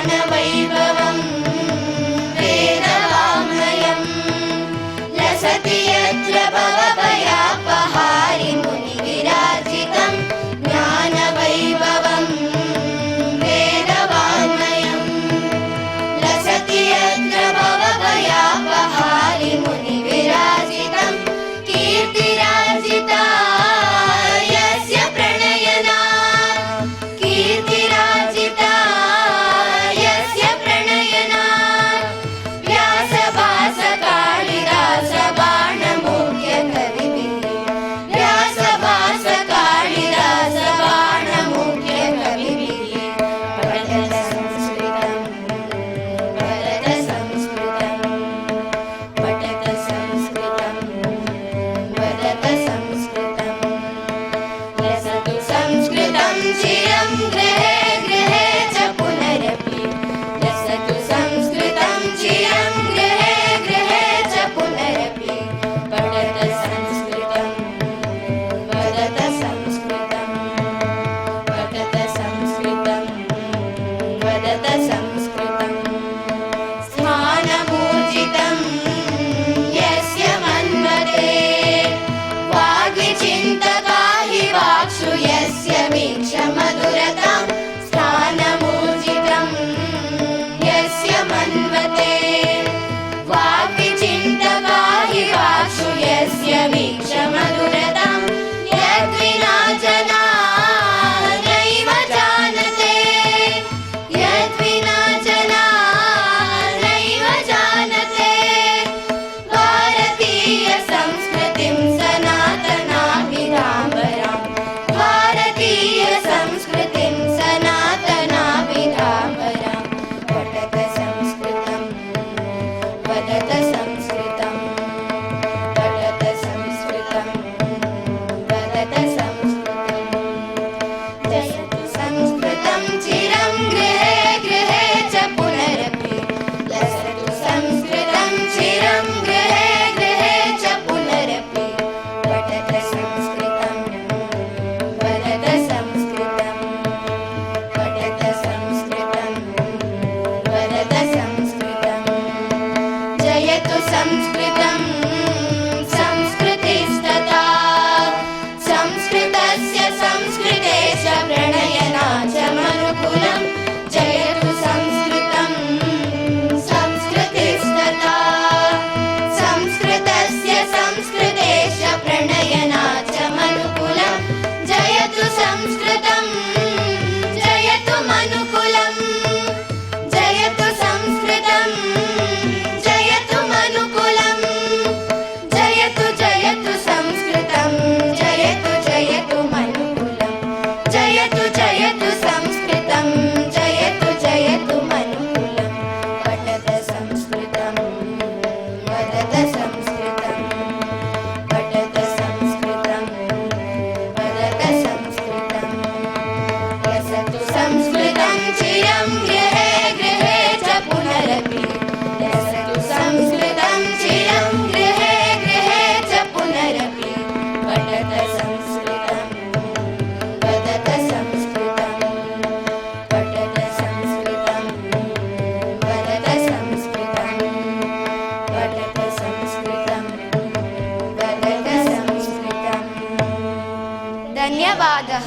ज्ञानवैभवं वेदवाङ्मयं लसति यत्र भवभयापहारि मुनिविराजितं ज्ञानवैभवं वेदवाङ्मयं लसति यत्र भवभयापहारि मुनिविराजितं कीर्तिराजिता यस्य प्रणयनात् कीर्तिराजिता यस्य प्रणयनात् व्यासभासकालिदासबाणमुख्यकविभिः व्यासभासकालिदासबाणमुख्यकविभिः पठत संस्कृतं वदत संस्कृतं लसतु संस्कृतं चिरं गृहे गृहे च पुनरपि लसतु संस्कृतं चिरं गृहे गृहे च पुनरपि पठत संस्कृतं वदत संस्कृतं पठत संस्कृतं वदत संस्कृतं स्थानमूर्जितं यस्य मन्मते वाग्विचिन्तका हि वाक्षु यस्य वीक्षमधुरतां स्थानमूर्जितं यस्य मन्मते वाग्विचिन्तका हि वाक्षु यस्य वीक्षमधुरतां यद्विना जना नैव जानते यद्विना जना नैव जानते भारतीय संस्कृतिं सनातनाभिधाम्बरां भारतीय संस्कृतिं सनातनाभिधाम्बरां पठत संस्कृतं वदत संस्कृतं पठत संस्कृतं वदत संस्कृतं जयतु संस्कृतं चिरं गृहे गृहे च पुनरपि लसतु संस्कृतं चिरं गृहे गृहे च पुनरपि पठत संस्कृतं वदत संस्कृतं पठत संस्कृतं वदत संस्कृतं जयतु संस्कृतं संस्कृतिस्तथा संस्कृतस्य संस्कृतेश प्रणयनाचमनुकूलं जयतु संस्कृतं संस्कृतिस्तथा संस्कृतस्य संस्कृतेश प्रणयनाचमनुकूलं जयतु संस्कृतं जयतु मनुकुलं जयतु संस्कृतं जयतु मनुकुलं जयतु जयतु संस्कृतं जयतु जयतु मनुकुलं जयतु जयतु संस्कृतं जयतु जयतु मनुकुलं पठत संस्कृतं वदत संस्कृतं पठत संस्कृतं वदत संस्कृतं लसतु संस्कृतं चिरं गृहे गृहे च पुनरपि लसतु संस्कृतं चिरं गृहे गृहे च पुनरपि पठत संस्कृतं वदत संस्कृतं पठत संस्कृतं वदत संस्कृतं पठत संस्कृतं वदत संस्कृतं धन्यवादः।